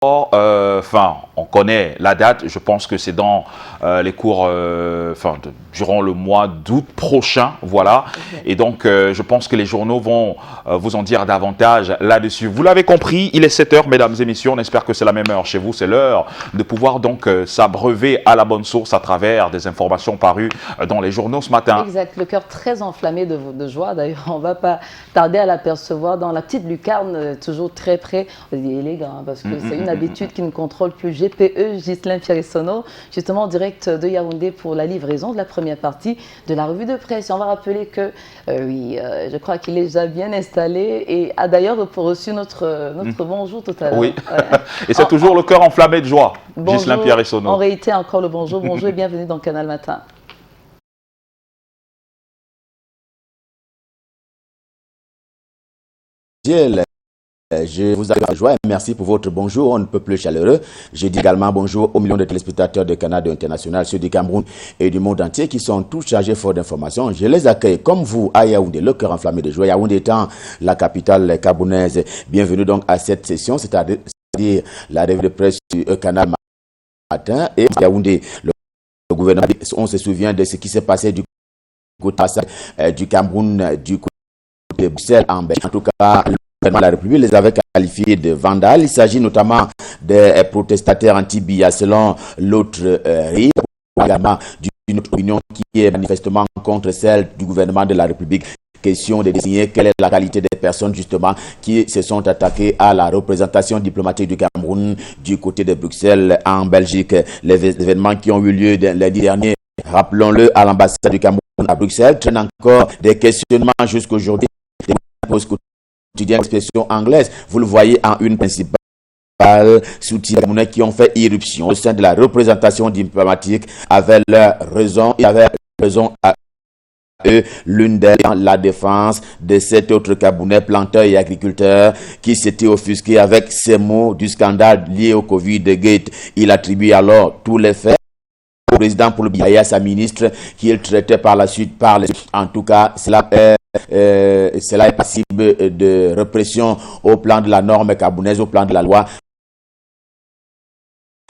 Enfin, on connaît la date, je pense que c'est dans les cours, durant le mois d'août prochain, voilà. Et donc, je pense que les journaux vont vous en dire davantage là-dessus. Vous l'avez compris, il est 7 h, mesdames et messieurs, on espère que c'est la même heure chez vous. C'est l'heure de pouvoir donc s'abreuver à la bonne source à travers des informations parues dans les journaux ce matin. Exact, le cœur très enflammé de joie. D'ailleurs, on ne va pas tarder à l'apercevoir dans la petite lucarne, toujours très près. On dit élégant, hein, parce que c'est une habitude qui ne contrôle plus. GPE, Ghislain Pierre-Essonneau, justement en direct de Yaoundé pour la livraison de la première partie de la revue de presse. Et on va rappeler que, je crois qu'il est déjà bien installé et a d'ailleurs reçu notre bonjour tout à l'heure. Oui, et c'est toujours le cœur enflammé de joie, Ghislain Pierre-Essonneau. On réitère encore le bonjour. Bonjour et bienvenue dans Canal Matin. Je vous accueille en joie et merci pour votre bonjour, on ne peut plus chaleureux. Je dis également bonjour aux millions de téléspectateurs de Canal International, ceux du Cameroun et du monde entier qui sont tous chargés fort d'informations. Je les accueille comme vous à Yaoundé, le cœur enflammé de joie. Yaoundé étant la capitale camerounaise. Bienvenue donc à cette session, c'est-à-dire la revue de presse du Canal Matin. Et Yaoundé, le gouvernement, on se souvient de ce qui s'est passé du côté du Cameroun, du côté de Bruxelles en Belgique. En tout cas, la République les avait qualifiés de vandales. Il s'agit notamment des protestataires anti-BIA selon l'autre RIE, également d'une autre opinion qui est manifestement contre celle du gouvernement de la République. Question de désigner quelle est la qualité des personnes justement qui se sont attaquées à la représentation diplomatique du Cameroun du côté de Bruxelles en Belgique. Les événements qui ont eu lieu lundi dernier, rappelons-le, à l'ambassade du Cameroun à Bruxelles, traînent encore des questionnements jusqu'aujourd'hui. Quotidien expression anglaise, vous le voyez en une principale soutien qui ont fait irruption au sein de la représentation diplomatique avec leur raison et avec raison à eux, l'une d'elles la défense de cet autre Camerounais planteur et agriculteur qui s'était offusqué avec ces mots du scandale lié au Covid-Gate. Il attribue alors tous les faits au président pour le BIA et à sa ministre qu'il traitait par la suite par les... En tout cas, cela est passible de répression au plan de la norme camerounaise, au plan de la loi.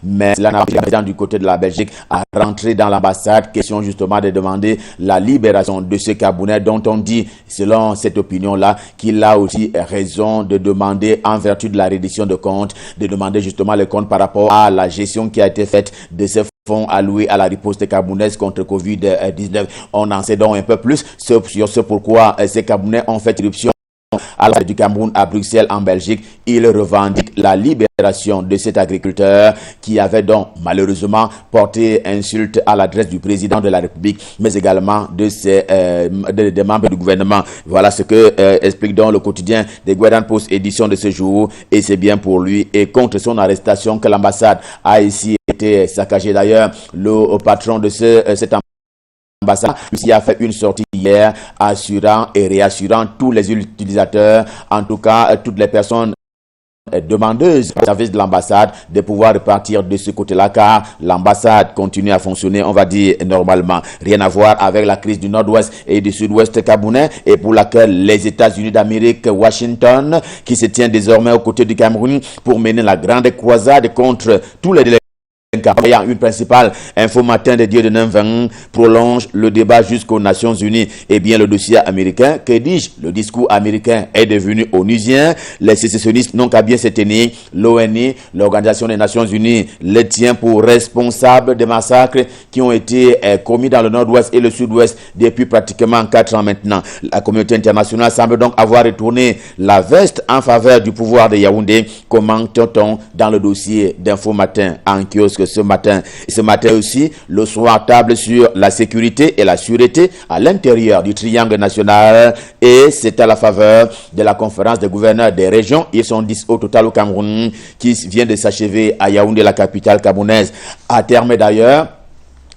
Mais cela n'a pas du côté de la Belgique à rentrer dans l'ambassade. Question justement de demander la libération de ce Camerounais dont on dit, selon cette opinion-là, qu'il a aussi raison de demander, en vertu de la reddition de comptes, de demander justement les comptes par rapport à la gestion qui a été faite de ces fonds alloués à la riposte camerounaise contre Covid-19. On en sait donc un peu plus sur ce pourquoi ces Camerounais ont fait irruption à la du Cameroun à Bruxelles en Belgique. Il revendique la libération de cet agriculteur qui avait donc malheureusement porté insulte à l'adresse du président de la République, mais également des membres du gouvernement. Voilà ce que explique donc le quotidien des Guardian Post édition de ce jour, et c'est bien pour lui et contre son arrestation que l'ambassade a ici été saccagée. D'ailleurs, le patron de cette ambassade ici a fait une sortie hier assurant et réassurant tous les utilisateurs, en tout cas toutes les personnes demandeuses au service de l'ambassade de pouvoir repartir de ce côté-là, car l'ambassade continue à fonctionner, on va dire, normalement. Rien à voir avec la crise du nord-ouest et du sud-ouest camerounais, et pour laquelle les États-Unis d'Amérique, Washington, qui se tient désormais aux côtés du Cameroun pour mener la grande croisade contre tous les délégués. Une principale info matin de Dieu de 9-20 prolonge le débat jusqu'aux Nations Unies. Eh bien, le dossier américain, que dis-je, le discours américain est devenu onusien. Les sécessionnistes n'ont qu'à bien se tenir. L'ONU, l'Organisation des Nations Unies, les tient pour responsables des massacres qui ont été commis dans le nord-ouest et le sud-ouest depuis pratiquement 4 ans maintenant. La communauté internationale semble donc avoir retourné la veste en faveur du pouvoir de Yaoundé. Commente-t-on dans le dossier d'Info Matin en kiosque ce matin. Et ce matin aussi, le soir table sur la sécurité et la sûreté à l'intérieur du triangle national, et c'est à la faveur de la conférence des gouverneurs des régions. Ils sont 10 au total au Cameroun qui vient de s'achever à Yaoundé, la capitale camerounaise. À terme d'ailleurs,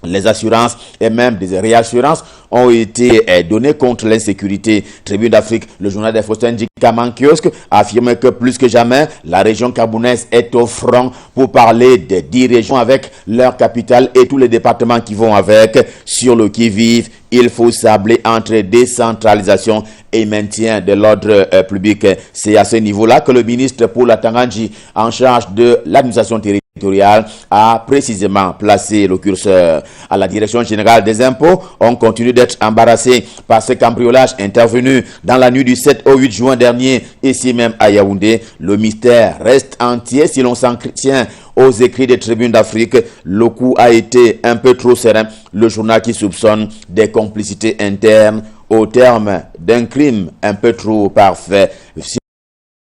les assurances et même des réassurances ont été donnés contre l'insécurité. Tribune d'Afrique, le journal des Faustin Djikaman Kiosque affirme que plus que jamais, la région camerounaise est au front pour parler des 10 régions avec leur capitale et tous les départements qui vont avec. Sur le qui-vive, il faut sabler entre décentralisation et maintien de l'ordre public. C'est à ce niveau-là que le ministre pour la Tangandji en charge de l'administration territoriale a précisément placé le curseur. À la direction générale des impôts, on continue d'être embarrassé par ce cambriolage intervenu dans la nuit du 7 au 8 juin dernier, ici même à Yaoundé. Le mystère reste entier si l'on s'en tient aux écrits des tribunes d'Afrique. Le coup a été un peu trop serein. Le journal qui soupçonne des complicités internes au terme d'un crime un peu trop parfait. Si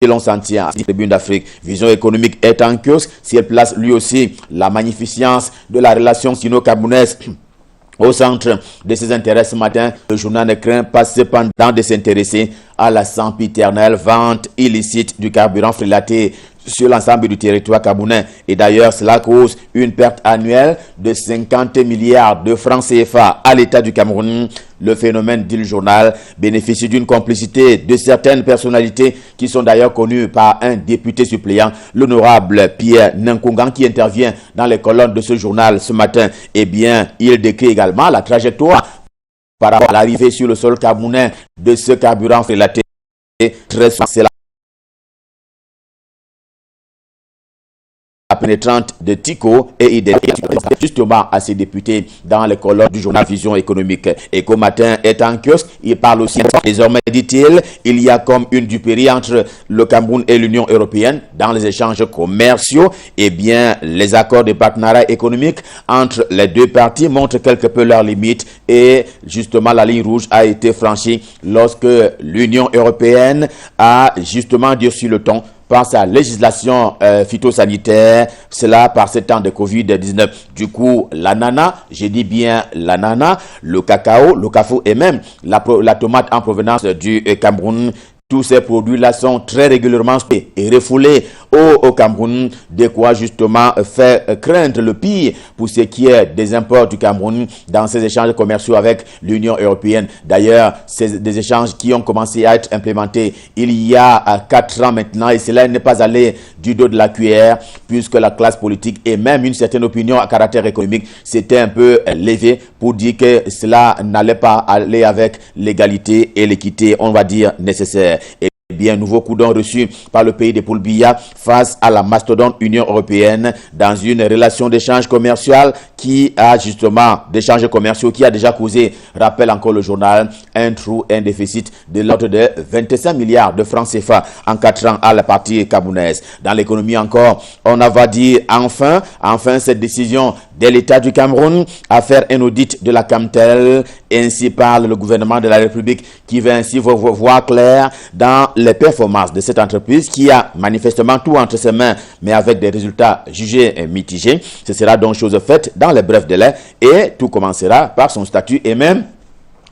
l'on s'en tient à la tribune d'Afrique, Vision économique est en kiosque. Si elle place lui aussi la magnificence de la relation sino-camerounaise au centre de ses intérêts ce matin, le journal ne craint pas cependant de s'intéresser à la sempiternelle vente illicite du carburant frélaté sur l'ensemble du territoire camerounais. Et d'ailleurs, cela cause une perte annuelle de 50 milliards de francs CFA à l'État du Cameroun. Le phénomène, dit le journal, bénéficie d'une complicité de certaines personnalités qui sont d'ailleurs connues par un député suppléant, l'honorable Pierre Nkungan, qui intervient dans les colonnes de ce journal ce matin. Eh bien, il décrit également la trajectoire par rapport à l'arrivée sur le sol camerounais de ce carburant frélaté. Très souvent, c'est la pénétrante de Tico et Idel, justement à ses députés dans les colonnes du journal Vision économique. Eco Matin est en kiosque, il parle aussi désormais, dit-il, il y a comme une duperie entre le Cameroun et l'Union européenne dans les échanges commerciaux. Eh bien, les accords de partenariat économique entre les deux parties montrent quelque peu leurs limites et justement la ligne rouge a été franchie lorsque l'Union européenne a justement durci le ton par sa législation phytosanitaire, cela par ce temps de Covid-19. Du coup, l'ananas, j'ai dit bien l'ananas, le cacao, le café et même la tomate en provenance du Cameroun, tous ces produits-là sont très régulièrement et refoulés au Cameroun, de quoi justement faire craindre le pire pour ce qui est des imports du Cameroun dans ces échanges commerciaux avec l'Union européenne. D'ailleurs, c'est des échanges qui ont commencé à être implémentés il y a 4 ans maintenant et cela n'est pas allé du dos de la cuillère puisque la classe politique et même une certaine opinion à caractère économique s'était un peu levée pour dire que cela n'allait pas aller avec l'égalité et l'équité, on va dire, nécessaire. Et bien, nouveau coup d'en reçu par le pays de Poulbia face à la mastodonte Union européenne dans une relation d'échange commercial qui a justement d'échanges commerciaux qui a déjà causé, rappelle encore le journal, un trou, un déficit de l'ordre de 25 milliards de francs CFA en 4 ans à la partie camerounaise. Dans l'économie encore, on va dire enfin cette décision de l'État du Cameroun à faire un audit de la Camtel. Ainsi parle le gouvernement de la République qui veut ainsi voir clair dans les performances de cette entreprise qui a manifestement tout entre ses mains mais avec des résultats jugés mitigés. Ce sera donc chose faite dans les brefs délais et tout commencera par son statut et même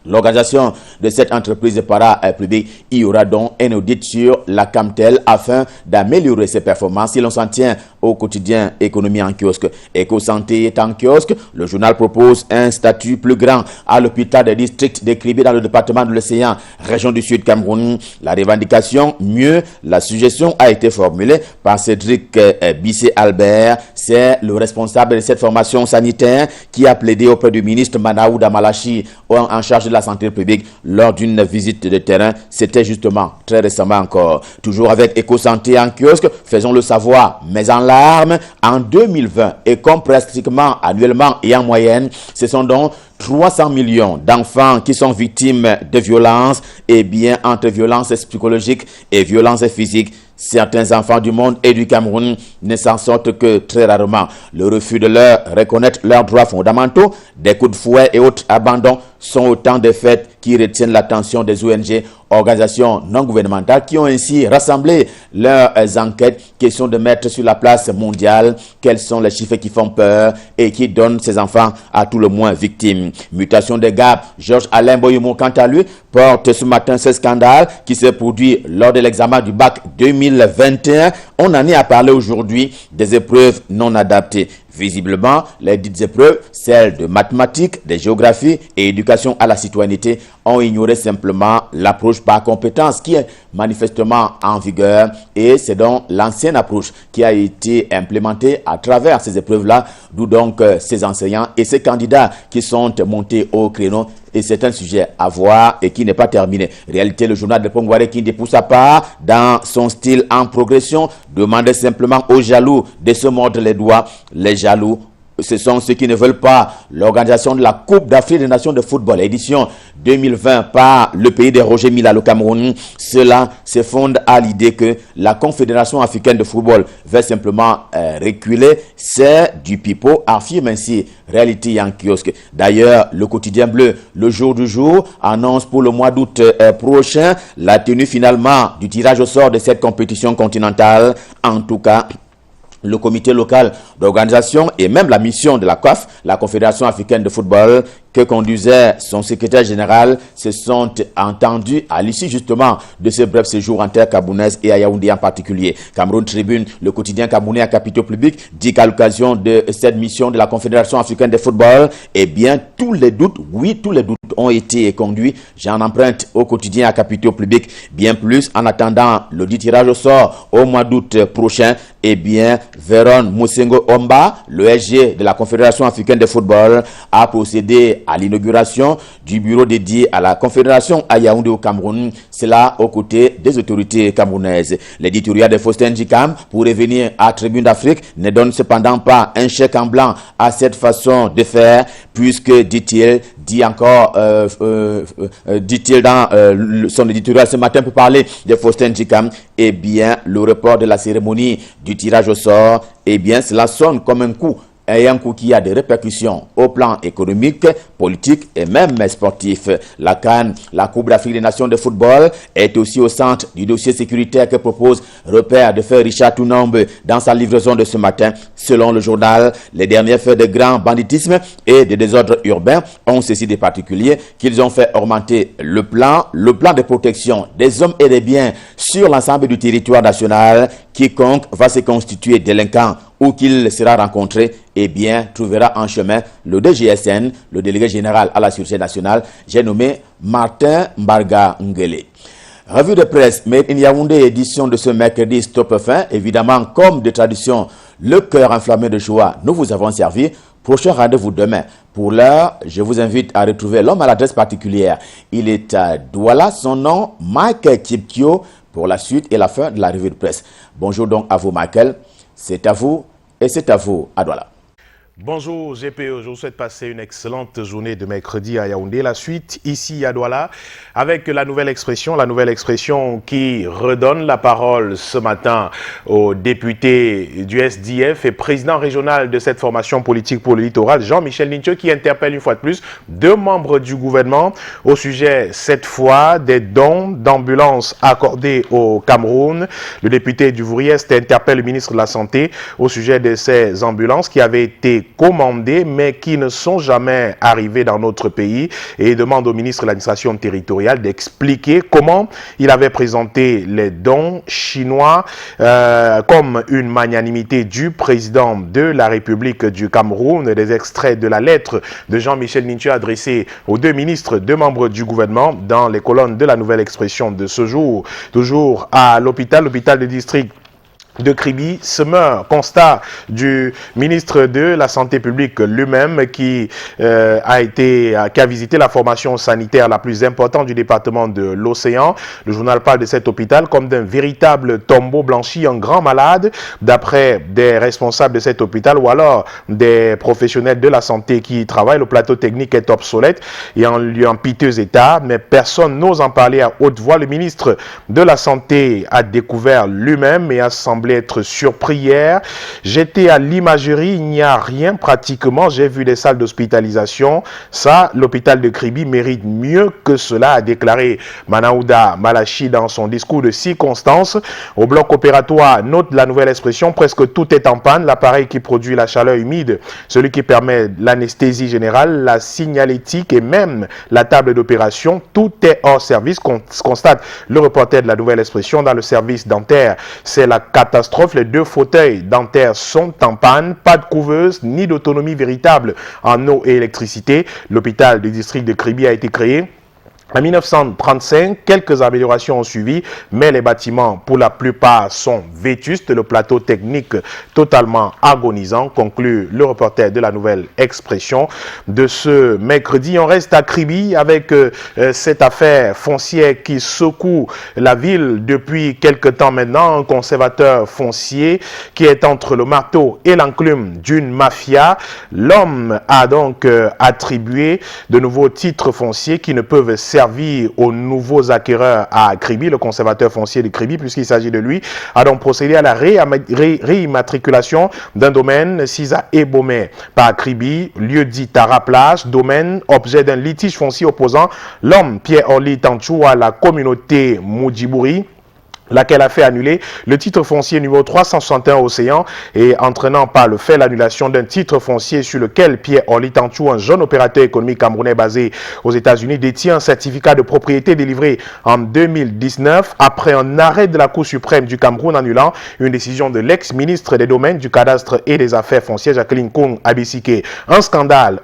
l'organisation de cette entreprise para-publique. Il y aura donc un audit sur la Camtel afin d'améliorer ses performances. Si l'on s'en tient au quotidien économie en kiosque, Éco-Santé est en kiosque. Le journal propose un statut plus grand à l'hôpital des districts de Kribé dans le département de l'Océan, région du Sud Cameroun. La revendication, mieux, la suggestion a été formulée par Cédric Bissé-Albert. C'est le responsable de cette formation sanitaire qui a plaidé auprès du ministre Manaouda Malachi en charge de la santé publique lors d'une visite de terrain. C'était justement très récemment encore. Toujours avec Éco-Santé en kiosque, faisons le savoir, mais en larmes, en 2020 et comme pratiquement annuellement et en moyenne, ce sont donc 300 millions d'enfants qui sont victimes de violences, et bien entre violences psychologiques et violences physiques. Certains enfants du monde et du Cameroun ne s'en sortent que très rarement. Le refus de leur reconnaître leurs droits fondamentaux, des coups de fouet et autres abandons sont autant de faits qui retiennent l'attention des ONG, organisations non gouvernementales, qui ont ainsi rassemblé leurs enquêtes. Question de mettre sur la place mondiale quels sont les chiffres qui font peur et qui donnent ces enfants à tout le moins victimes. Mutation des GAP, Georges Alain Boyumo, quant à lui, porte ce matin ce scandale qui s'est produit lors de l'examen du bac 2021. On en est à parler aujourd'hui des épreuves non adaptées. Visiblement, les dites épreuves, celles de mathématiques, de géographie et éducation à la citoyenneté, ont ignoré simplement l'approche par compétence qui est manifestement en vigueur, et c'est donc l'ancienne approche qui a été implémentée à travers ces épreuves-là, d'où donc ces enseignants et ces candidats qui sont montés au créneau. Et c'est un sujet à voir et qui n'est pas terminé. Réalité, le journal de Pongware qui dépousse sa part dans son style en progression, demandait simplement aux jaloux de se mordre les doigts. Les jaloux, ce sont ceux qui ne veulent pas l'organisation de la Coupe d'Afrique des Nations de football, édition 2020 par le pays de Roger Mila, le Cameroun. Cela se fonde à l'idée que la Confédération africaine de football veut simplement reculer. C'est du pipeau, affirme ainsi Réalité en kiosque. D'ailleurs, le quotidien bleu, le jour du jour, annonce pour le mois d'août prochain la tenue finalement du tirage au sort de cette compétition continentale. En tout cas, le comité local d'organisation et même la mission de la CAF, la Confédération africaine de football, que conduisait son secrétaire général, se sont entendus à l'issue justement de ce bref séjour en terre camerounaise et à Yaoundé en particulier. Cameroun Tribune, le quotidien camerounais à capitaux publics, dit qu'à l'occasion de cette mission de la Confédération africaine de football, eh bien, tous les doutes ont été conduits. J'en emprunte au quotidien à capitaux publics. Bien plus, en attendant le dit tirage au sort au mois d'août prochain, eh bien, Véron Moussengo Omba, le SG de la Confédération africaine de football, a procédé à l'inauguration du bureau dédié à la Confédération à Yaoundé au Cameroun, cela aux côtés des autorités camerounaises. L'éditorial de Faustin Djikam, pour revenir à Tribune d'Afrique, ne donne cependant pas un chèque en blanc à cette façon de faire, puisque, dit-il dans son éditorial ce matin pour parler de Faustin Djikam, eh bien, le report de la cérémonie du tirage au sort, eh bien, cela sonne comme un coup qui a des répercussions au plan économique, politique et même sportif. La CAN, la Coupe d'Afrique des Nations de football, est aussi au centre du dossier sécuritaire que propose Repère de Feu Richard Tounombe dans sa livraison de ce matin. Selon le journal, les derniers faits de grand banditisme et de désordre urbain ont ceci de particulier qu'ils ont fait augmenter le plan de protection des hommes et des biens sur l'ensemble du territoire national. Quiconque va se constituer délinquant ou qu'il sera rencontré, eh bien, trouvera en chemin le DGSN, le délégué général à la Sûreté nationale, j'ai nommé Martin Mbarga Ngele. Revue de presse, Made in Yaoundé, édition de ce mercredi Stop Fin. Évidemment, comme de tradition, le cœur enflammé de joie, nous vous avons servi. Prochain rendez-vous demain. Pour l'heure, je vous invite à retrouver l'homme à l'adresse particulière. Il est à Douala, son nom, Michael Kipkio, pour la suite et la fin de la revue de presse. Bonjour donc à vous, Michael. C'est à vous et c'est à vous à Douala. Bonjour GPE, je vous souhaite passer une excellente journée de mercredi à Yaoundé. La suite ici à Douala avec la nouvelle expression qui redonne la parole ce matin au député du SDF et président régional de cette formation politique pour le littoral, Jean-Michel Ninche, qui interpelle une fois de plus deux membres du gouvernement au sujet cette fois des dons d'ambulances accordés au Cameroun. Le député du Vouriest interpelle le ministre de la Santé au sujet de ces ambulances qui avaient été commandés mais qui ne sont jamais arrivés dans notre pays, et demande au ministre de l'administration territoriale d'expliquer comment il avait présenté les dons chinois comme une magnanimité du président de la République du Cameroun. Des extraits de la lettre de Jean-Michel Ninche adressée aux deux ministres, deux membres du gouvernement, dans les colonnes de la nouvelle expression de ce jour. Toujours à l'hôpital de district de Kribi se meurt. Constat du ministre de la Santé publique lui-même qui a visité la formation sanitaire la plus importante du département de l'Océan. Le journal parle de cet hôpital comme d'un véritable tombeau blanchi en grand malade, d'après des responsables de cet hôpital ou alors des professionnels de la santé qui y travaillent. Le plateau technique est obsolète et en piteux état, mais personne n'ose en parler à haute voix. Le ministre de la Santé a découvert lui-même et a semblé semblé être surpris hier. J'étais à l'imagerie, il n'y a rien pratiquement. J'ai vu des salles d'hospitalisation. Ça, l'hôpital de Kribi mérite mieux que cela, a déclaré Manaouda Malachi dans son discours de circonstance. Au bloc opératoire, note la nouvelle expression, presque tout est en panne. L'appareil qui produit la chaleur humide, celui qui permet l'anesthésie générale, la signalétique et même la table d'opération, tout est hors service, constate le reporter de la nouvelle expression. Dans le service dentaire, c'est la catastrophe. Les 2 fauteuils dentaires sont en panne, pas de couveuse ni d'autonomie véritable en eau et électricité. L'hôpital du district de Kribi a été créé en 1935, quelques améliorations ont suivi, mais les bâtiments, pour la plupart, sont vétustes. Le plateau technique totalement agonisant, conclut le reporter de la nouvelle expression de ce mercredi. On reste à Kribi avec cette affaire foncière qui secoue la ville depuis quelque temps maintenant. Un conservateur foncier qui est entre le marteau et l'enclume d'une mafia. L'homme a donc attribué de nouveaux titres fonciers qui ne peuvent servir aux nouveaux acquéreurs à Kribi. Le conservateur foncier de Kribi, puisqu'il s'agit de lui, a donc procédé à la réimmatriculation d'un domaine Sisa Ebomé par Kribi, lieu dit Tara Plage, domaine objet d'un litige foncier opposant l'homme Pierre-Orly Tanchou à la communauté Moudjibouri, laquelle a fait annuler le titre foncier numéro 361 Océan et entraînant par le fait l'annulation d'un titre foncier sur lequel Pierre-Orly Tanchou, un jeune opérateur économique camerounais basé aux États-Unis, détient un certificat de propriété délivré en 2019 après un arrêt de la Cour suprême du Cameroun annulant une décision de l'ex-ministre des Domaines, du Cadastre et des Affaires foncières, Jacqueline Kung Abisike. Un scandale,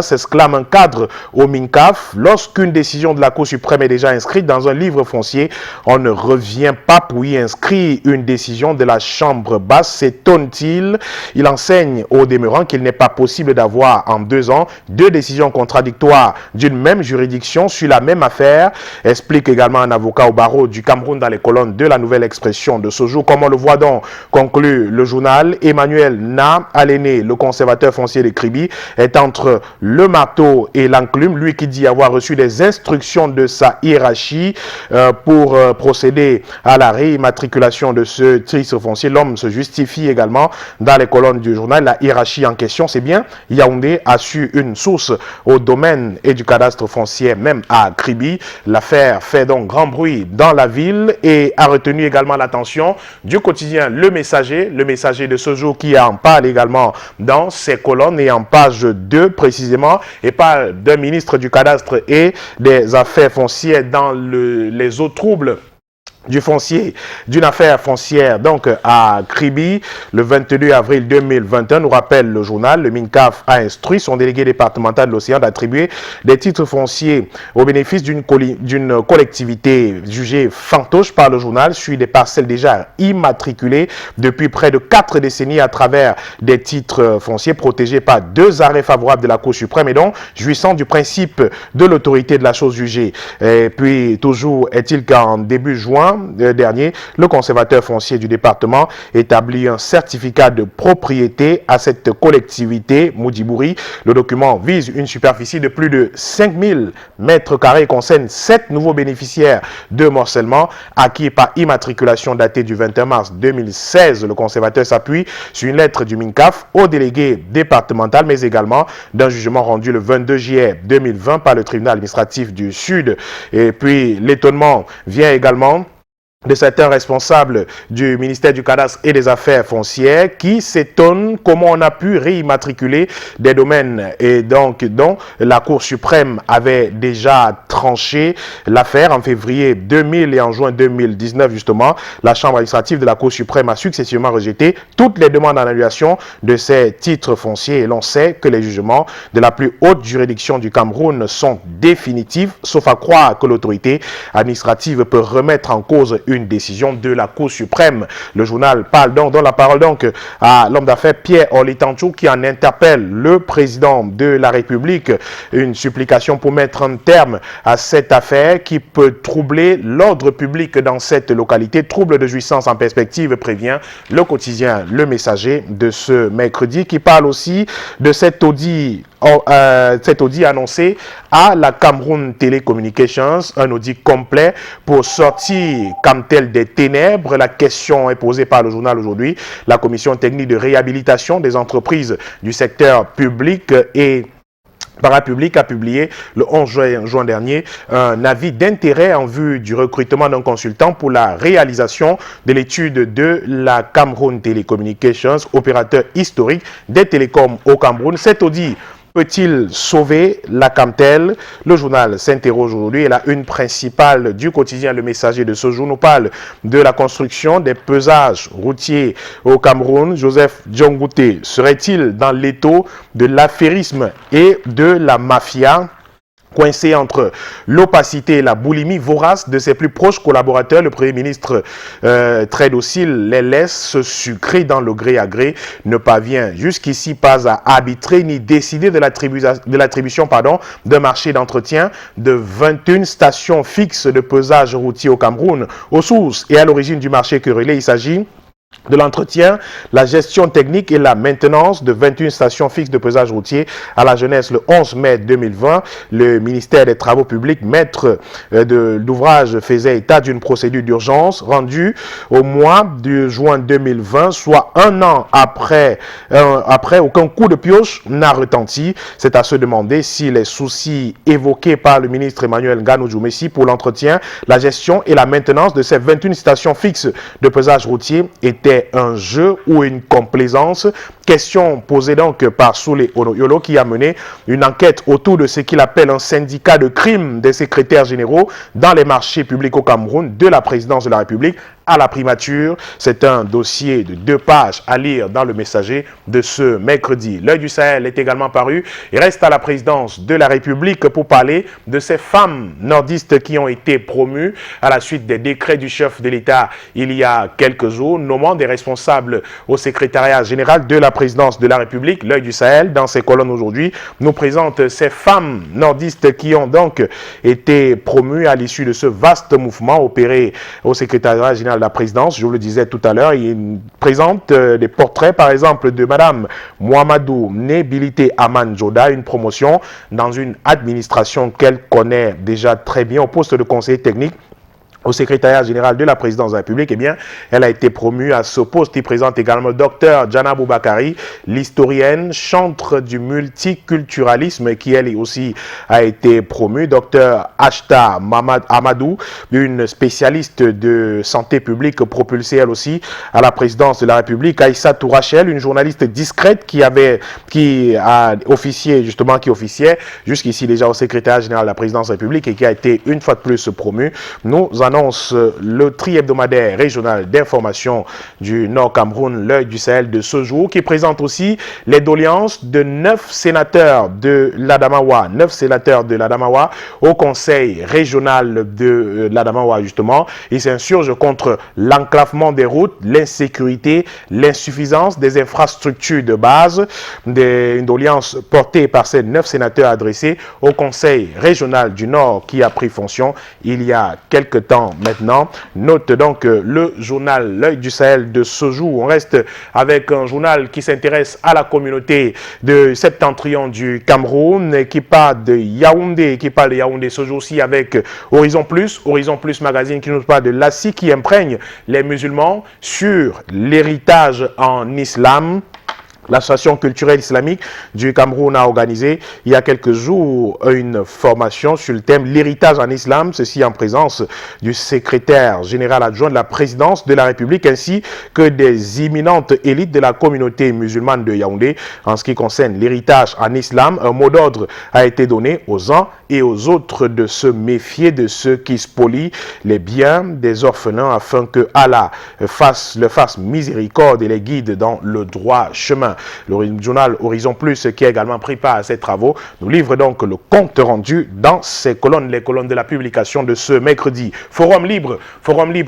s'exclame un cadre au MINCAF. Lorsqu'une décision de la Cour suprême est déjà inscrite dans un livre foncier, on ne revient pas pour y inscrire une décision de la chambre basse, s'étonne-t-il. Il enseigne au demeurant qu'il n'est pas possible d'avoir en 2 ans 2 décisions contradictoires d'une même juridiction sur la même affaire, explique également un avocat au barreau du Cameroun dans les colonnes de la nouvelle expression de ce jour. Comme on le voit donc, conclut le journal, Emmanuel Na Aléné, le conservateur foncier de Kribi, est entre le marteau et l'enclume, lui qui dit avoir reçu des instructions de sa hiérarchie pour procéder à la réimmatriculation de ce titre foncier. L'homme se justifie également dans les colonnes du journal. La hiérarchie en question, c'est bien Yaoundé a su une source au domaine et du cadastre foncier, même à Kribi. L'affaire fait donc grand bruit dans la ville et a retenu également l'attention du quotidien Le Messager de ce jour qui en parle également dans ses colonnes et en page 2 précisément, et parle d'un ministre du cadastre et des affaires foncières dans les eaux troubles du foncier, d'une affaire foncière donc à Kribi le 22 avril 2021, nous rappelle le journal. Le MINCAF a instruit son délégué départemental de l'Océan d'attribuer des titres fonciers au bénéfice d'une collectivité jugée fantoche par le journal sur des parcelles déjà immatriculées depuis près de 4 décennies à travers des titres fonciers protégés par 2 arrêts favorables de la Cour suprême et donc jouissant du principe de l'autorité de la chose jugée. Et puis toujours est-il qu'en début juin dernier, le conservateur foncier du département établit un certificat de propriété à cette collectivité Moudjibouri. Le document vise une superficie de plus de 5000 mètres carrés et concerne 7 nouveaux bénéficiaires de morcellement acquis par immatriculation datée du 21 mars 2016. Le conservateur s'appuie sur une lettre du MINCAF au délégué départemental, mais également d'un jugement rendu le 22 juillet 2020 par le tribunal administratif du Sud. Et puis l'étonnement vient également de certains responsables du ministère du Cadastre et des Affaires foncières qui s'étonnent comment on a pu réimmatriculer des domaines et donc dont la Cour suprême avait déjà tranché l'affaire en février 2000 et en juin 2019 justement. La Chambre administrative de la Cour suprême a successivement rejeté toutes les demandes en annulation de ces titres fonciers et l'on sait que les jugements de la plus haute juridiction du Cameroun sont définitifs, sauf à croire que l'autorité administrative peut remettre en cause une décision de la Cour suprême. Le journal parle donc, donne la parole donc à l'homme d'affaires Pierre-Orly Tanchou qui en interpelle le président de la République. Une supplication pour mettre un terme à cette affaire qui peut troubler l'ordre public dans cette localité. Trouble de jouissance en perspective, prévient le quotidien Le Messager de ce mercredi, qui parle aussi de cet audit annoncé à la Cameroun Telecommunications, un audit complet pour sortir lame-t-elle des ténèbres? La question est posée par le journal aujourd'hui. La commission technique de réhabilitation des entreprises du secteur public et parapublic a publié le 11 juin dernier un avis d'intérêt en vue du recrutement d'un consultant pour la réalisation de l'étude de la Cameroun Telecommunications, opérateur historique des télécoms au Cameroun. Cet audit peut-il sauver la Camtel? Le journal s'interroge aujourd'hui et la une principale du quotidien Le Messager de ce jour nous parle de la construction des pesages routiers au Cameroun. Joseph Djongouté serait-il dans l'étau de l'affairisme et de la mafia? Coincé entre l'opacité et la boulimie vorace de ses plus proches collaborateurs, le Premier ministre, très docile, les laisse se sucrer dans le gré à gré, ne parvient jusqu'ici pas à arbitrer ni décider de l'attribution d'un marché d'entretien de 21 stations fixes de pesage routier au Cameroun. Aux sources et à l'origine du marché querellé, il s'agit de l'entretien, la gestion technique et la maintenance de 21 stations fixes de pesage routier à la jeunesse le 11 mai 2020. Le ministère des Travaux publics, maître d'ouvrage, faisait état d'une procédure d'urgence rendue au mois de juin 2020, soit un an après aucun coup de pioche n'a retenti. C'est à se demander si les soucis évoqués par le ministre Emmanuel Nganou Djoumessi pour l'entretien, la gestion et la maintenance de ces 21 stations fixes de pesage routier était un jeu ou une complaisance. Question posée donc par Soulé Onoyolo qui a mené une enquête autour de ce qu'il appelle un syndicat de crime des secrétaires généraux dans les marchés publics au Cameroun, de la présidence de la République à la primature. C'est un dossier de 2 pages à lire dans le Messager de ce mercredi. L'œil du Sahel est également paru et reste à la présidence de la République pour parler de ces femmes nordistes qui ont été promues à la suite des décrets du chef de l'État il y a quelques jours, nommant des responsables au secrétariat général de la présidence de la République. L'œil du Sahel, dans ses colonnes aujourd'hui, nous présente ces femmes nordistes qui ont donc été promues à l'issue de ce vaste mouvement opéré au secrétariat général de la présidence. Je vous le disais tout à l'heure, il présente des portraits, par exemple, de Madame Mohamedou Nébilité Aman Joda, une promotion dans une administration qu'elle connaît déjà très bien au poste de conseiller technique au secrétariat général de la présidence de la République. Eh bien, elle a été promue à ce poste. Il présente également le docteur Jana Boubakari, l'historienne, chantre du multiculturalisme, qui elle aussi a été promue. Docteur Ashta Amadou, une spécialiste de santé publique propulsée elle aussi à la présidence de la République. Aïssa Tourachel, une journaliste discrète qui officiait jusqu'ici déjà au secrétariat général de la présidence de la République et qui a été une fois de plus promue. Nous annonce le tri-hebdomadaire régional d'information du Nord Cameroun, l'œil du Sahel de ce jour, qui présente aussi les doléances de 9 sénateurs de l'Adamawa, au conseil régional de l'Adamawa justement. Ils s'insurgent contre l'enclavement des routes, l'insécurité, l'insuffisance des infrastructures de base. Une doléance portée par ces 9 sénateurs adressés au conseil régional du Nord qui a pris fonction il y a quelques temps maintenant. Note donc le journal L'œil du Sahel de ce jour. On reste avec un journal qui s'intéresse à la communauté de septentrion du Cameroun, qui parle de Yaoundé, ce jour-ci avec Horizon Plus magazine qui nous parle de l'ACI qui imprègne les musulmans sur l'héritage en islam. L'association culturelle islamique du Cameroun a organisé il y a quelques jours une formation sur le thème l'héritage en islam, ceci en présence du secrétaire général adjoint de la présidence de la République ainsi que des imminentes élites de la communauté musulmane de Yaoundé. En ce qui concerne l'héritage en islam, un mot d'ordre a été donné aux uns et aux autres de se méfier de ceux qui spolient les biens des orphelins afin que Allah fasse miséricorde et les guide dans le droit chemin. Le journal Horizon Plus, qui a également pris part à ces travaux, nous livre donc le compte rendu dans ses colonnes, les colonnes de la publication de ce mercredi. Forum Libre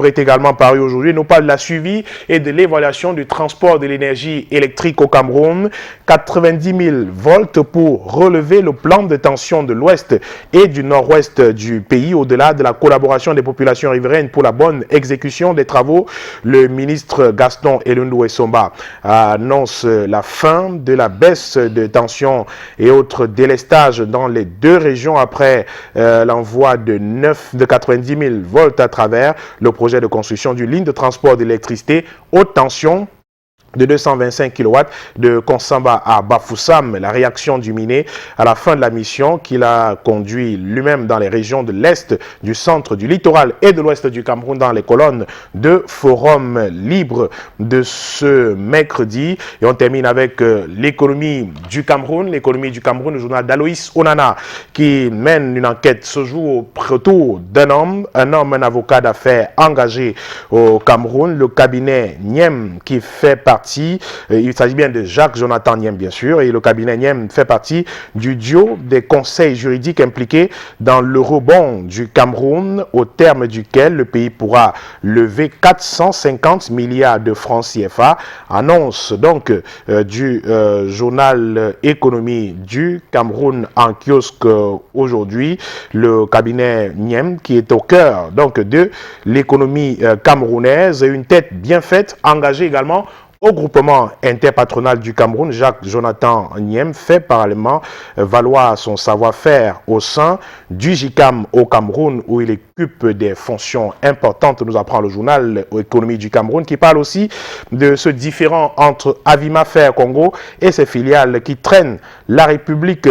est également paru aujourd'hui. Il nous parle de la suivi et de l'évaluation du transport de l'énergie électrique au Cameroun. 90 000 volts pour relever le plan de tension de l'ouest et du nord-ouest du pays, au-delà de la collaboration des populations riveraines pour la bonne exécution des travaux. Le ministre Gaston Elundou Essomba annonce la fin de la baisse de tension et autres délestages dans les deux régions après l'envoi de 90 000 volts à travers le projet de construction d'une ligne de transport d'électricité haute tension de 225 kW de Konsamba à Bafoussam, la réaction du Miné à la fin de la mission qu'il a conduit lui-même dans les régions de l'Est, du centre, du littoral et de l'Ouest du Cameroun dans les colonnes de Forum Libre de ce mercredi. Et on termine avec l'économie du Cameroun. L'économie du Cameroun, le journal d'Aloïs Onana qui mène une enquête ce jour au retour d'un homme, un avocat d'affaires engagé au Cameroun, le cabinet Niem qui fait partie, il s'agit bien de Jacques Jonathan Niem bien sûr, et le cabinet Niem fait partie du duo des conseils juridiques impliqués dans l'eurobond du Cameroun, au terme duquel le pays pourra lever 450 milliards de francs CFA, annonce donc du journal Économie du Cameroun en kiosque aujourd'hui. Le cabinet Niem qui est au cœur donc de l'économie camerounaise, une tête bien faite, engagée également au groupement interpatronal du Cameroun. Jacques Jonathan Niem fait parallèlement valoir son savoir-faire au sein du JICAM au Cameroun, où il occupe des fonctions importantes, nous apprend le journal Économie du Cameroun, qui parle aussi de ce différend entre Avima Fer Congo et ses filiales qui traînent la République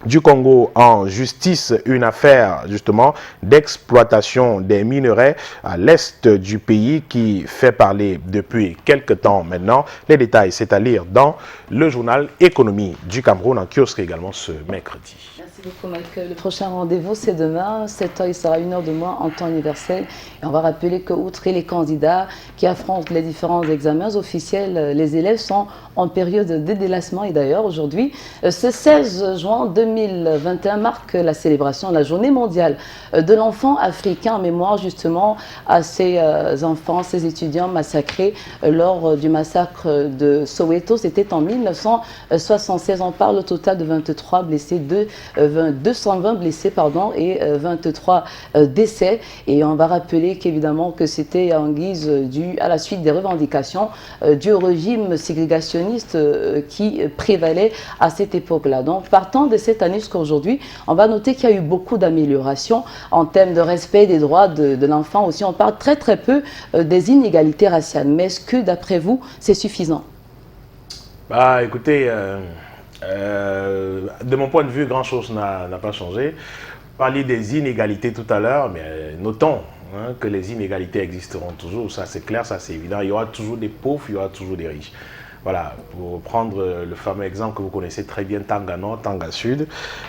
du Congo en justice, une affaire justement d'exploitation des minerais à l'est du pays qui fait parler depuis quelque temps maintenant. Les détails, c'est à lire dans le journal Économie du Cameroun en kiosque également ce mercredi. Merci beaucoup Michael. Le prochain rendez-vous c'est demain, 7h, il sera 1h de moins en temps universel. Et on va rappeler que outre les candidats qui affrontent les différents examens officiels, les élèves sont en période de délassement. Et d'ailleurs aujourd'hui, ce 16 juin 2021 marque la célébration de la journée mondiale de l'enfant africain en mémoire justement à ces enfants, ces étudiants massacrés lors du massacre de Soweto. C'était en 1976. On parle au total de 23 blessés, 220 blessés pardon, et 23 décès. Et on va rappeler qu'évidemment que c'était en guise à la suite des revendications du régime ségrégationniste qui prévalait à cette époque-là. Donc partant de cette année jusqu'à aujourd'hui, on va noter qu'il y a eu beaucoup d'améliorations en termes de respect des droits de l'enfant aussi. On parle très très peu des inégalités raciales. Mais est-ce que d'après vous, c'est suffisant? Bah écoutez, de mon point de vue, grand-chose n'a pas changé. Parler des inégalités tout à l'heure, mais notons que les inégalités existeront toujours, ça c'est clair, ça c'est évident. Il y aura toujours des pauvres, il y aura toujours des riches. Voilà, pour prendre le fameux exemple que vous connaissez très bien, Tanga Nord, Tanga Sud,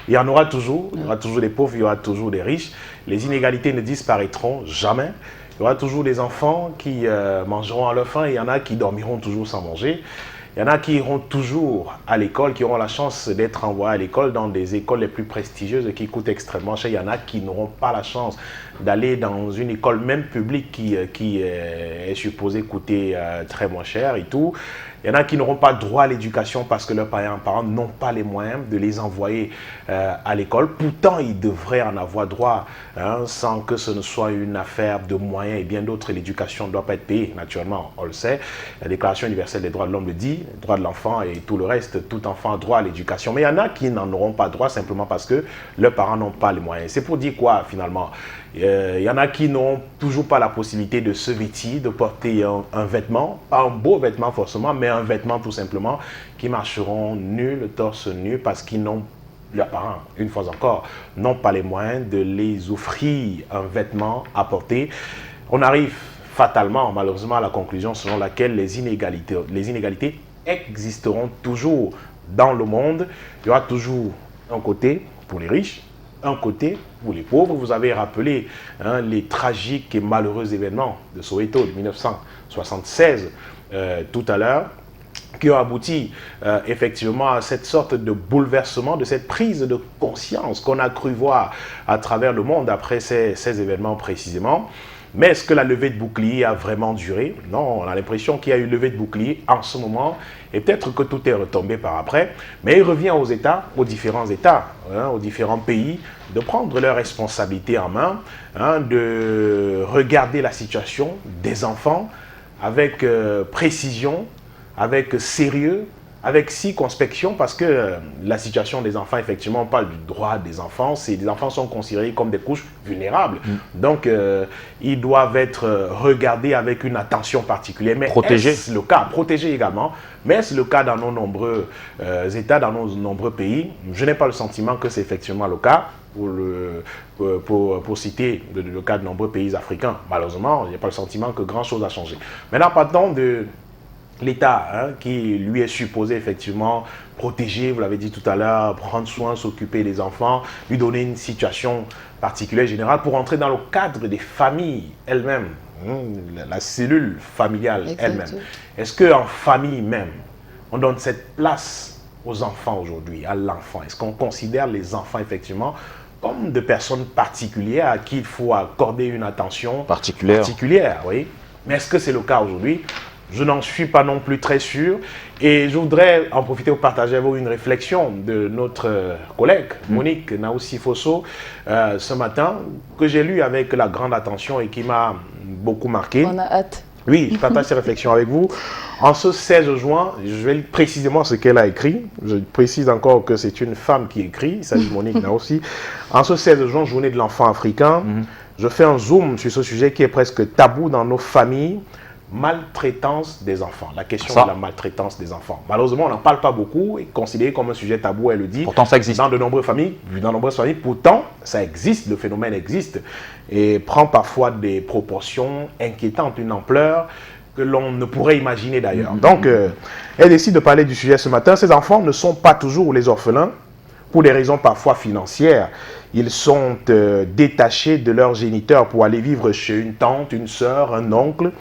il y en aura toujours, il y aura toujours des pauvres, il y aura toujours des riches. Les inégalités ne disparaîtront jamais. Il y aura toujours des enfants qui mangeront à leur faim, et il y en a qui dormiront toujours sans manger. Il y en a qui iront toujours à l'école, qui auront la chance d'être envoyés à l'école dans des écoles les plus prestigieuses et qui coûtent extrêmement cher. Il y en a qui n'auront pas la chance d'aller dans une école même publique qui est supposée coûter très moins cher et tout. Il y en a qui n'auront pas droit à l'éducation parce que leurs parents n'ont pas les moyens de les envoyer à l'école. Pourtant, ils devraient en avoir droit sans que ce ne soit une affaire de moyens et bien d'autres. L'éducation ne doit pas être payée, naturellement, on le sait. La Déclaration universelle des droits de l'homme le dit, les droits de l'enfant et tout le reste, tout enfant a droit à l'éducation. Mais il y en a qui n'en auront pas droit simplement parce que leurs parents n'ont pas les moyens. C'est pour dire quoi finalement? Il y en a qui n'ont toujours pas la possibilité de se vêtir, de porter un vêtement, pas un beau vêtement forcément, mais un vêtement tout simplement, qui marcheront nus, le torse nu, parce qu'ils n'ont, leurs parents, une fois encore, n'ont pas les moyens de les offrir un vêtement à porter. On arrive fatalement, malheureusement, à la conclusion selon laquelle les inégalités existeront toujours dans le monde. Il y aura toujours un côté pour les riches, un côté pour les pauvres. Vous avez rappelé les tragiques et malheureux événements de Soweto de 1976 tout à l'heure, qui ont abouti effectivement à cette sorte de bouleversement, de cette prise de conscience qu'on a cru voir à travers le monde après ces événements précisément. Mais est-ce que la levée de bouclier a vraiment duré? Non, on a l'impression qu'il y a eu levée de bouclier en ce moment et peut-être que tout est retombé par après. Mais il revient aux États, aux différents États, aux différents pays, de prendre leurs responsabilités en main, de regarder la situation des enfants avec précision, avec sérieux, avec circonspection parce que la situation des enfants, effectivement, on parle du droit des enfants. Les enfants sont considérés comme des couches vulnérables. Donc, ils doivent être regardés avec une attention particulière. Mais protégés. est-ce le cas, protégés également, mais est-ce le cas dans nos nombreux États, dans nos nombreux pays? Je n'ai pas le sentiment que c'est effectivement le cas. Pour citer le cas de nombreux pays africains, malheureusement, il n'y a pas le sentiment que grand-chose a changé. Maintenant, partons de l'État, qui lui est supposé effectivement protéger, vous l'avez dit tout à l'heure, prendre soin, s'occuper des enfants, lui donner une situation particulière, générale, pour entrer dans le cadre des familles elles-mêmes, la cellule familiale elle-même. Est-ce qu'en famille même, on donne cette place aux enfants aujourd'hui, à l'enfant? Est-ce qu'on considère les enfants effectivement comme de personnes particulières à qui il faut accorder une attention particulière, oui. Mais est-ce que c'est le cas aujourd'hui? Je n'en suis pas non plus très sûr. Et je voudrais en profiter pour partager avec vous une réflexion de notre collègue, Monique Naoussi Fosso, ce matin, que j'ai lu avec la grande attention et qui m'a beaucoup marqué. On a hâte. Oui, je partage ces réflexions avec vous. En ce 16 juin, je vais précisément ce qu'elle a écrit. Je précise encore que c'est une femme qui écrit, il s'agit de Monique Naoussi. En ce 16 juin, journée de l'enfant africain, je fais un zoom sur ce sujet qui est presque tabou dans nos familles. Maltraitance des enfants, la question de la maltraitance des enfants. Malheureusement, on n'en parle pas beaucoup et considéré comme un sujet tabou, elle le dit. Pourtant, ça existe. Dans de nombreuses familles, pourtant, ça existe, le phénomène existe et prend parfois des proportions inquiétantes, une ampleur que l'on ne pourrait imaginer d'ailleurs. Donc, elle décide de parler du sujet ce matin. Ces enfants ne sont pas toujours les orphelins, pour des raisons parfois financières. Ils sont détachés de leurs géniteurs pour aller vivre chez une tante, une sœur, un oncle,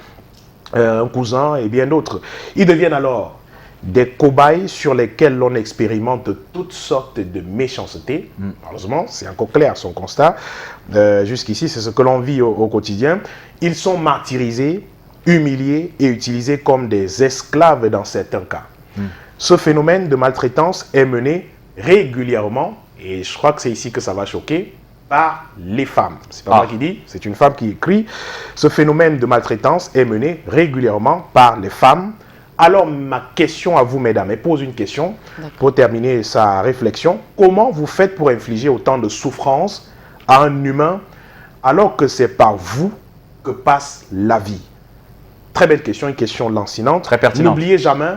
un cousin et bien d'autres. Ils deviennent alors des cobayes sur lesquels l'on expérimente toutes sortes de méchanceté. Malheureusement, c'est encore clair son constat. Jusqu'ici, c'est ce que l'on vit au quotidien. Ils sont martyrisés, humiliés et utilisés comme des esclaves dans certains cas. Ce phénomène de maltraitance est mené régulièrement, et je crois que c'est ici que ça va choquer, par les femmes. C'est pas moi qui dis, c'est une femme qui écrit. Ce phénomène de maltraitance est mené régulièrement par les femmes. Alors, ma question à vous, mesdames, elle pose une question pour terminer sa réflexion. Comment vous faites pour infliger autant de souffrance à un humain alors que c'est par vous que passe la vie? Très belle question, une question lancinante. Très pertinente. N'oubliez jamais,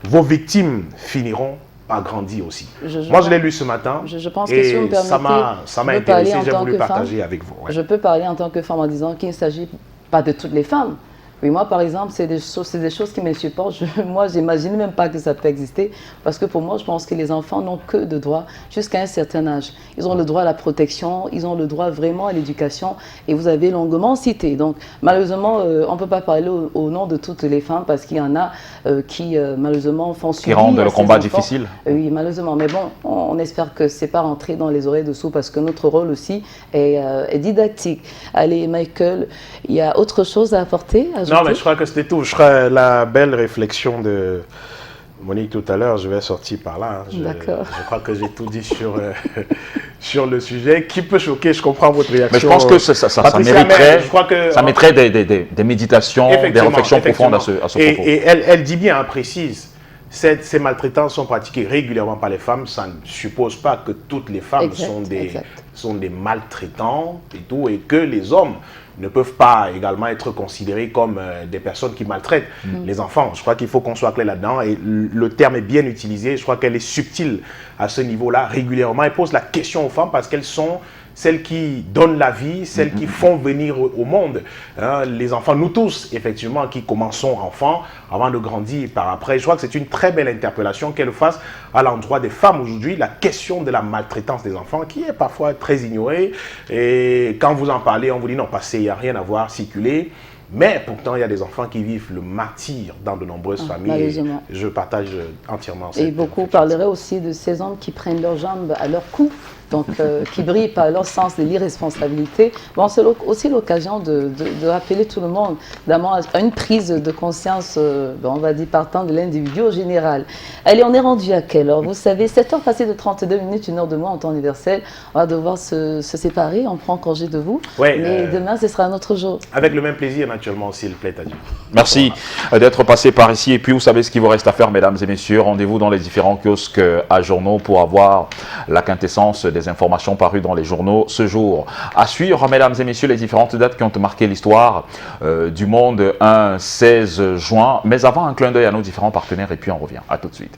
vos victimes finiront par grandir aussi. Moi, je l'ai lu ce matin. Je pense que si vous me permettez, ça m'a intéressé, j'ai voulu partager avec vous. Je peux parler en tant que femme en disant qu'il ne s'agit pas de toutes les femmes. Oui, moi, par exemple, c'est des choses qui m'insupportent. Moi, j'imagine même pas que ça peut exister. Parce que pour moi, je pense que les enfants n'ont que de droits jusqu'à un certain âge. Ils ont le droit à la protection, ils ont le droit vraiment à l'éducation. Et vous avez longuement cité. Donc, malheureusement, on ne peut pas parler au nom de toutes les femmes parce qu'il y en a qui, malheureusement, font subir. Qui rendent le combat difficile. Oui, malheureusement. Mais bon, on espère que ce n'est pas rentré dans les oreilles dessous parce que notre rôle aussi est didactique. Allez, Michael, il y a autre chose à apporter? Non, mais je crois que c'était tout. Je crois la belle réflexion de Monique tout à l'heure, je vais sortir par là. D'accord. Je crois que j'ai tout dit sur le sujet. Qui peut choquer, je comprends votre réaction. Mais je pense que ça mériterait, ça mettrait des méditations, des réflexions profondes à ce propos. Et elle dit bien, elle précise, ces maltraitances sont pratiquées régulièrement par les femmes. Ça ne suppose pas que toutes les femmes sont des maltraitants et tout, et que les hommes ne peuvent pas également être considérés comme des personnes qui maltraitent les enfants. Je crois qu'il faut qu'on soit clair là-dedans et le terme est bien utilisé. Je crois qu'elle est subtile à ce niveau-là. Régulièrement, elle pose la question aux femmes parce qu'elles sont celles qui donnent la vie, celles qui font venir au monde les enfants. Nous tous, effectivement, qui commençons enfants avant de grandir par après. Je crois que c'est une très belle interpellation qu'elle fasse à l'endroit des femmes aujourd'hui. La question de la maltraitance des enfants qui est parfois très ignorée. Et quand vous en parlez, on vous dit non, passez, il n'y a rien à voir, circuler. Mais pourtant, il y a des enfants qui vivent le martyre dans de nombreuses familles. Je partage entièrement cette Et beaucoup parleraient aussi de ces hommes qui prennent leurs jambes à leur cou donc qui brillent par leur sens de l'irresponsabilité. Bon, c'est aussi l'occasion de rappeler tout le monde à une prise de conscience, on va dire, partant de l'individu au général. Allez, on est rendu à quelle heure? Vous savez, 7h passées de 32 minutes, 1 heure de moins en temps universel. On va devoir se séparer, on prend congé de vous. Ouais, mais demain, ce sera un autre jour. Avec le même plaisir, naturellement, s'il plaît à Dieu. Merci d'être passé par ici. Et puis, vous savez ce qu'il vous reste à faire, mesdames et messieurs. Rendez-vous dans les différents kiosques à journaux pour avoir la quintessence des informations parues dans les journaux ce jour. À suivre, mesdames et messieurs, les différentes dates qui ont marqué l'histoire du monde, 1-16 juin. Mais avant, un clin d'œil à nos différents partenaires et puis on revient. À tout de suite.